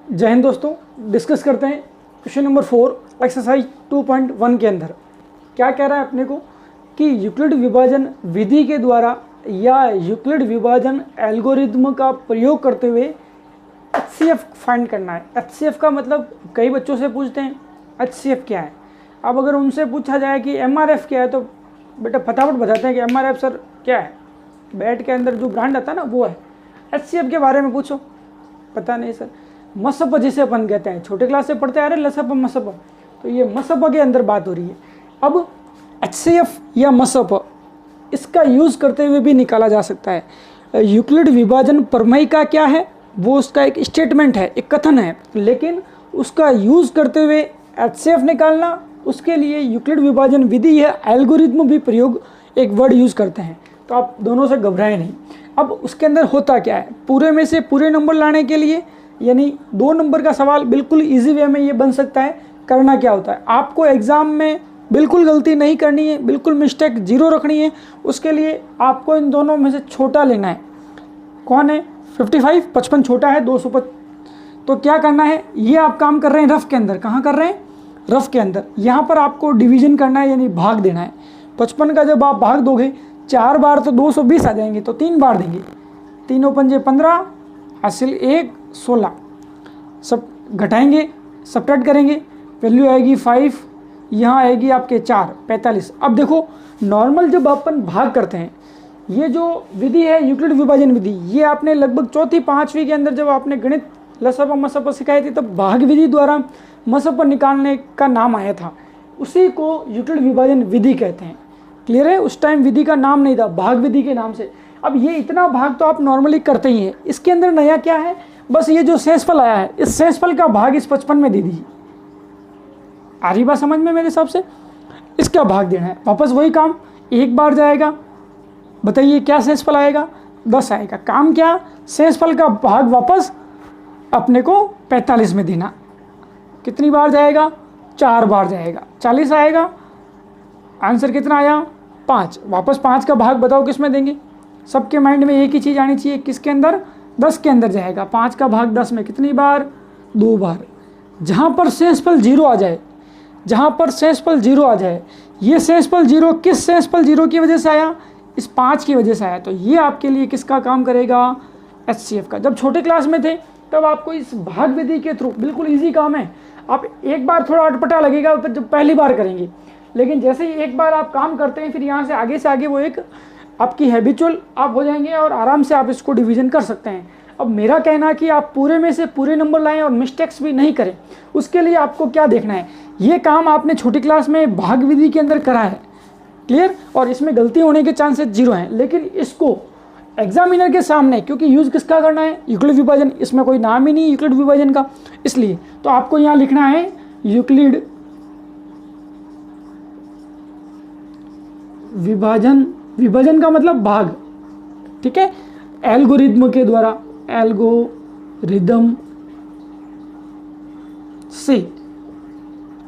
जय हिंद दोस्तों, डिस्कस करते हैं क्वेश्चन नंबर 4 एक्सरसाइज 2.1 के अंदर। क्या कह रहा है अपने को कि यूक्लिड विभाजन विधि के द्वारा या यूक्लिड विभाजन एल्गोरिथम का प्रयोग करते हुए एचसीएफ फाइंड करना है। एचसीएफ का मतलब कई बच्चों से पूछते हैं एचसीएफ क्या है। अब अगर उनसे पूछा जाए कि एमआरएफ क्या है तो बेटा फटाफट बताते हैं कि एमआरएफ सर क्या है, बैट के अंदर जो ब्रांड आता है ना वो है। एचसीएफ के बारे में पूछो, पता नहीं सर। मसप जिसे अपन कहते हैं, छोटे क्लास से पढ़ते आ रहे लसप मसप, तो ये मसप के अंदर बात हो रही है। अब एचसीएफ या मसप इसका यूज़ करते हुए भी निकाला जा सकता है। यूक्लिड विभाजन प्रमेय का क्या है, वो उसका एक स्टेटमेंट है, एक कथन है, लेकिन उसका यूज़ करते हुए एचसीएफ निकालना, उसके लिए यूक्लिड विभाजन विधि या एल्गोरिथम भी प्रयोग एक वर्ड यूज़ करते हैं। तो आप दोनों से घबराएं नहीं। अब उसके अंदर होता क्या है, पूरे में से पूरे नंबर लाने के लिए यानी 2 नंबर का सवाल बिल्कुल इजी वे में ये बन सकता है। करना क्या होता है, आपको एग्ज़ाम में बिल्कुल गलती नहीं करनी है, बिल्कुल मिस्टेक 0 रखनी है। उसके लिए आपको इन दोनों में से छोटा लेना है। कौन है 55 छोटा है 205। तो क्या करना है, ये आप काम कर रहे हैं रफ के अंदर। कहाँ कर रहे हैं, रफ के अंदर। यहाँ पर आपको डिवीजन करना है यानी भाग देना है। 55 का जब आप भाग दोगे 4 बार तो 220 आ जाएंगे, तो 3 बार देंगे। 3 पंजे 15 हासिल 1 16। सब घटाएंगे, सबट्रैक्ट करेंगे, वैल्यू आएगी 5, यहाँ आएगी आपके 4 45। अब देखो नॉर्मल जब अपन भाग करते हैं, ये जो विधि है यूक्लिड विभाजन विधि, ये आपने लगभग 4वीं 5वीं के अंदर जब आपने गणित लसप मसप सिखाई थी तब भाग विधि द्वारा मसप निकालने का नाम आया था। उसी को यूक्लिड विभाजन विधि कहते हैं। क्लियर है, उस टाइम विधि का नाम नहीं था, भाग विधि के नाम से। अब ये इतना भाग तो आप नॉर्मली करते ही हैं। इसके अंदर नया क्या है, बस ये जो शेषफल आया है, इस शेषफल का भाग इस 55 में दे दीजिए। आ रही बात समझ में मेरे हिसाब से, इसका भाग देना है। वापस वही काम, एक बार जाएगा, बताइए क्या शेषफल आएगा, 10 आएगा। काम क्या, शेषफल का भाग वापस अपने को 45 में देना। कितनी बार जाएगा, 4 बार जाएगा, 40 आएगा। आंसर कितना आया, 5। वापस 5 का भाग बताओ किस में देंगे। सबके माइंड में एक ही चीज़ आनी चाहिए, किसके अंदर, 10 के अंदर जाएगा। 5 का भाग 10 में कितनी बार, 2 बार। जहाँ पर शेषफल 0 आ जाए, जहाँ पर शेषफल 0 आ जाए, ये शेषफल 0 किस शेषफल 0 की वजह से आया, इस 5 की वजह से आया। तो ये आपके लिए किसका काम करेगा, एचसीएफ का। जब छोटे क्लास में थे तब आपको इस भाग विधि के थ्रू बिल्कुल ईजी काम है। आप एक बार थोड़ा अटपटा लगेगा जब पहली बार करेंगे, लेकिन जैसे ही एक बार आप काम करते हैं फिर यहाँ से आगे वो एक आपकी हैबिचुअल आप हो जाएंगे और आराम से आप इसको डिवीजन कर सकते हैं। अब मेरा कहना कि आप पूरे में से पूरे नंबर लाएं और मिस्टेक्स भी नहीं करें। उसके लिए आपको क्या देखना है, ये काम आपने छोटी क्लास में भाग विधि के अंदर करा है, क्लियर, और इसमें गलती होने के चांसेस 0 हैं। लेकिन इसको एग्जामिनर के सामने, क्योंकि यूज़ किसका करना है, यूक्लिड विभाजन, इसमें कोई नाम ही नहीं यूक्लिड विभाजन का, इसलिए तो आपको यहाँ लिखना है यूक्लिड विभाजन। विभाजन का मतलब भाग, ठीक है। एल्गोरिथम के द्वारा, एल्गोरिथम से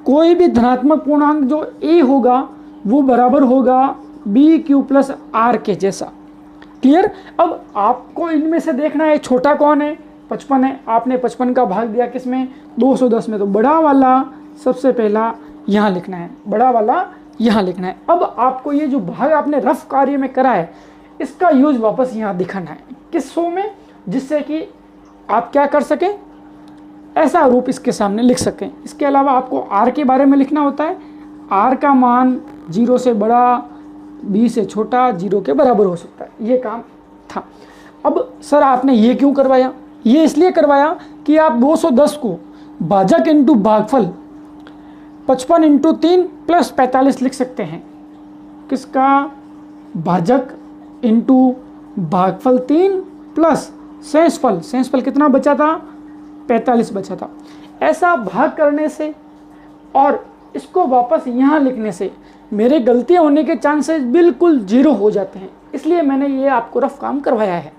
कोई भी धनात्मक पूर्णांक जो a होगा वो बराबर होगा BQ + R के जैसा। क्लियर। अब आपको इनमें से देखना है छोटा कौन है, 55 है। आपने 55 का भाग दिया किसमें, 210 में, तो बड़ा वाला सबसे पहला यहाँ लिखना है, बड़ा वाला यहाँ लिखना है। अब आपको ये जो भाग आपने रफ कार्य में करा है इसका यूज वापस यहाँ दिखाना है, किस शो में, जिससे कि आप क्या कर सकें, ऐसा रूप इसके सामने लिख सकें। इसके अलावा आपको R के बारे में लिखना होता है। R का मान 0 से बड़ा, B से छोटा, 0 के बराबर हो सकता है। ये काम था। अब सर आपने ये क्यों करवाया, ये इसलिए करवाया कि आप 210 को भाजक इंटू भागफल 55 इंटू 3 + 45 लिख सकते हैं। किसका, भाजक इंटू भागफल 3 प्लस शेषफल, शेषफल कितना बचा था, 45 बचा था। ऐसा भाग करने से और इसको वापस यहाँ लिखने से मेरे गलतियाँ होने के चांसेस बिल्कुल 0 हो जाते हैं, इसलिए मैंने ये आपको रफ काम करवाया है।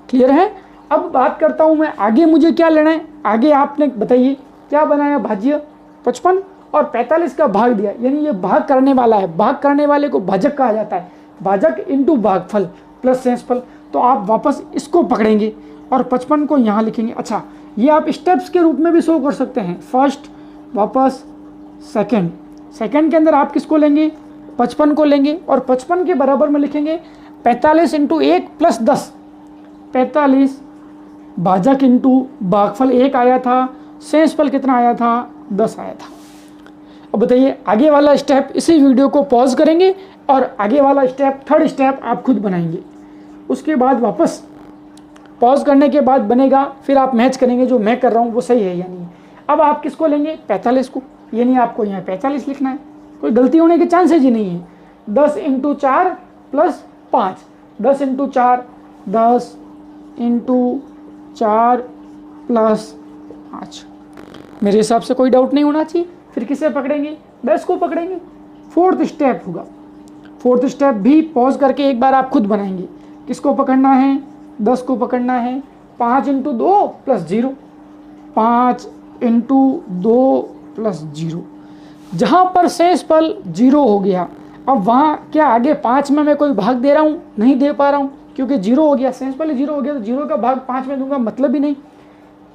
क्लियर है। अब बात करता हूँ मैं आगे, मुझे क्या लेना है। आगे आपने बताइए क्या बनाया, भाज्य 55 और 45 का भाग दिया, यानी ये भाग करने वाला है। भाग करने वाले को भाजक कहा जाता है। भाजक इंटू भागफल प्लस शेषफल। तो आप वापस इसको पकड़ेंगे और 55 को यहाँ लिखेंगे। अच्छा, ये आप स्टेप्स के रूप में भी शो कर सकते हैं। फर्स्ट, वापस सेकंड, सेकंड के अंदर आप किसको लेंगे, 55 को लेंगे और 55 के बराबर में लिखेंगे 45 इंटू 1 प्लस 10, 45 भाजक इंटू भागफल 1 आया था, शेषफल कितना आया था, 10 आया था। अब बताइए आगे वाला स्टेप, इसी वीडियो को पॉज करेंगे और आगे वाला स्टेप, थर्ड स्टेप आप खुद बनाएंगे। उसके बाद वापस पॉज करने के बाद बनेगा, फिर आप मैच करेंगे जो मैं कर रहा हूँ वो सही है या नहीं। अब आप किसको लेंगे, 45 को, यानी आपको यहाँ 45 लिखना है, कोई गलती होने के चांसेज ही नहीं है। 10 into 4 plus 5, 10 into 4, 10 into 4 plus 5। मेरे हिसाब से कोई डाउट नहीं होना चाहिए। फिर किसे पकड़ेंगे, 10 को पकड़ेंगे। फोर्थ स्टेप होगा, फोर्थ स्टेप भी पॉज करके एक बार आप खुद बनाएंगे। किसको पकड़ना है, 10 को पकड़ना है। 5 इंटू 2 प्लस 0, 5 इंटू 2 प्लस 0। जहाँ पर शेषफल 0 हो गया, अब वहाँ क्या आगे 5 में मैं कोई भाग दे रहा हूँ, नहीं दे पा रहा हूँ क्योंकि 0 हो गया, शेषफल 0 हो गया, तो 0 का भाग 5 में दूंगा मतलब ही नहीं।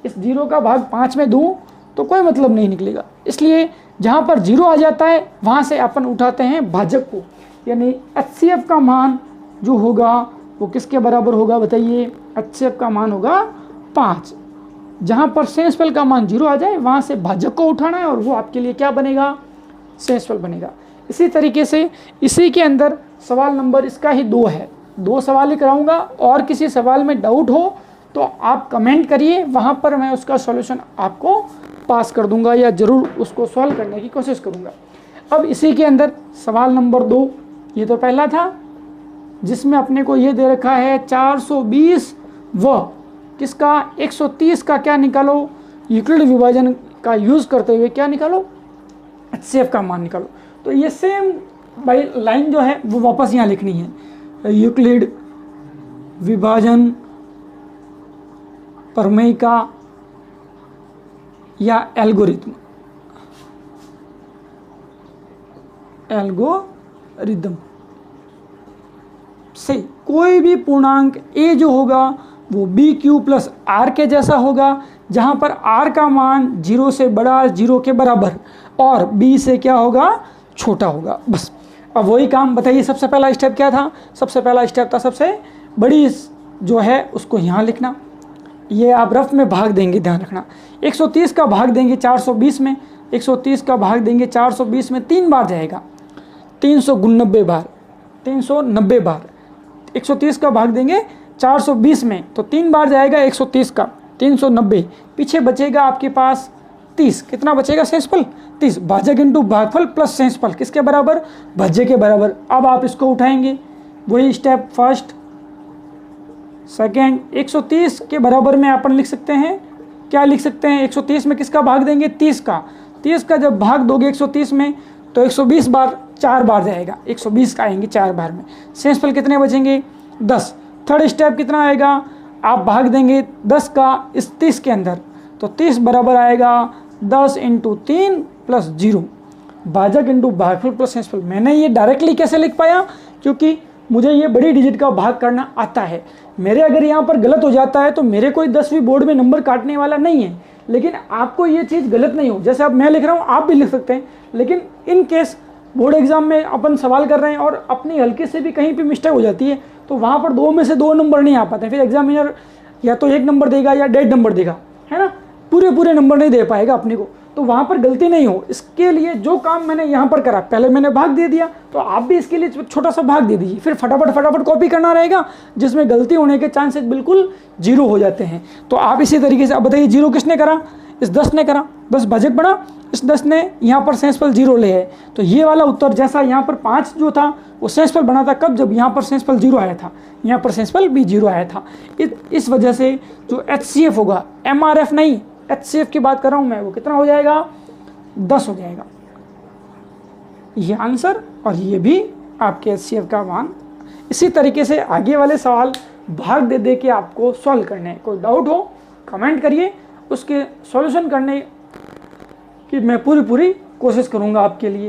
इस 0 का भाग 5 में दूँ तो कोई मतलब नहीं निकलेगा। इसलिए जहाँ पर 0 आ जाता है वहाँ से अपन उठाते हैं भाजक को, यानी HCF का मान जो होगा वो किसके बराबर होगा बताइए, HCF का मान होगा 5। जहाँ पर शेषफल का मान 0 आ जाए वहाँ से भाजक को उठाना है और वो आपके लिए क्या बनेगा, शेषफल बनेगा। इसी तरीके से इसी के अंदर सवाल नंबर इसका ही 2 है, 2 सवाल ही कराऊंगा। और किसी सवाल में डाउट हो तो आप कमेंट करिए, वहाँ पर मैं उसका सॉल्यूशन आपको पास कर दूंगा या ज़रूर उसको सॉल्व करने की कोशिश करूंगा। अब इसी के अंदर सवाल नंबर 2, ये तो पहला था जिसमें अपने को ये दे रखा है 420 व किसका 130 का क्या निकालो, यूक्लिड विभाजन का यूज़ करते हुए क्या निकालो, HCF का मान निकालो। तो ये सेम बाई लाइन जो है वो वापस यहाँ लिखनी है, यूक्लिड विभाजन प्रमेय का या एल्गोरिथम से कोई भी पूर्णांक a जो होगा वो BQ प्लस R के जैसा होगा, जहाँ पर R का मान 0 से बड़ा, 0 के बराबर और B से क्या होगा, छोटा होगा। बस अब वही काम बताइए। सबसे पहला स्टेप क्या था, सबसे पहला स्टेप था सबसे बड़ी जो है उसको यहाँ लिखना। ये आप रफ में भाग देंगे, ध्यान रखना। 130 का भाग देंगे 420 में, 130 का भाग देंगे 420 में 3 बार जाएगा, 390 बार, 390 बार। 130 का भाग देंगे 420 में तो 3 बार जाएगा 130 का, 390। पीछे बचेगा आपके पास 30, कितना बचेगा शेषफल, 30। भाजक इंटू भागफल प्लस शेषफल किसके बराबर, भाज्य के बराबर। अब आप इसको उठाएंगे, वही स्टेप फर्स्ट सेकेंड। 130 के बराबर में अपन लिख सकते हैं, क्या लिख सकते हैं, 130 में किसका भाग देंगे, 30 का। 30 का जब भाग दोगे 130 में तो 120 बार 4 बार जाएगा, 120 का आएंगे 4 बार में। शेषफल कितने बचेंगे, 10। थर्ड स्टेप कितना आएगा, आप भाग देंगे 10 का इस 30 के अंदर, तो 30 बराबर आएगा 10 इंटू 3 प्लस 0, भाजक इंटू भागफल प्लस शेषफल। मैंने ये डायरेक्टली कैसे लिख पाया, क्योंकि मुझे ये बड़ी डिजिट का भाग करना आता है। मेरे अगर यहाँ पर गलत हो जाता है तो मेरे कोई 10वीं बोर्ड में नंबर काटने वाला नहीं है, लेकिन आपको ये चीज़ गलत नहीं हो। जैसे अब मैं लिख रहा हूँ आप भी लिख सकते हैं, लेकिन इन केस बोर्ड एग्जाम में अपन सवाल कर रहे हैं और अपनी हल्के से भी कहीं पे मिस्टेक हो जाती है तो वहाँ पर 2 में से 2 नंबर नहीं आ पाते, फिर एग्जामिनर या तो 1 नंबर देगा या 1.5 नंबर देगा, है ना, पूरे नंबर नहीं दे पाएगा अपने को। तो वहाँ पर गलती नहीं हो, इसके लिए जो काम मैंने यहाँ पर करा, पहले मैंने भाग दे दिया तो आप भी इसके लिए छोटा सा भाग दे दीजिए, फिर फटाफट कॉपी करना रहेगा जिसमें गलती होने के चांसेस बिल्कुल 0 हो जाते हैं। तो आप इसी तरीके से, अब बताइए 0 किसने करा, इस 10 ने करा, 10 भाजक बना, इस 10 ने यहाँ पर शेषफल 0 ले है, तो ये वाला उत्तर जैसा यहाँ पर 5 जो था वो शेषफल बना था कब, जब यहाँ पर शेषफल 0 आया था, यहाँ पर शेषफल भी 0 आया था। इस वजह से जो HCF होगा, MRF नहीं HCF की बात कर रहा हूँ मैं, वो कितना हो जाएगा, 10 हो जाएगा। ये आंसर और ये भी आपके HCF का मान। इसी तरीके से आगे वाले सवाल भाग दे के आपको सॉल्व करने हैं। कोई डाउट हो कमेंट करिए, उसके सॉल्यूशन करने की मैं पूरी कोशिश करूँगा आपके लिए।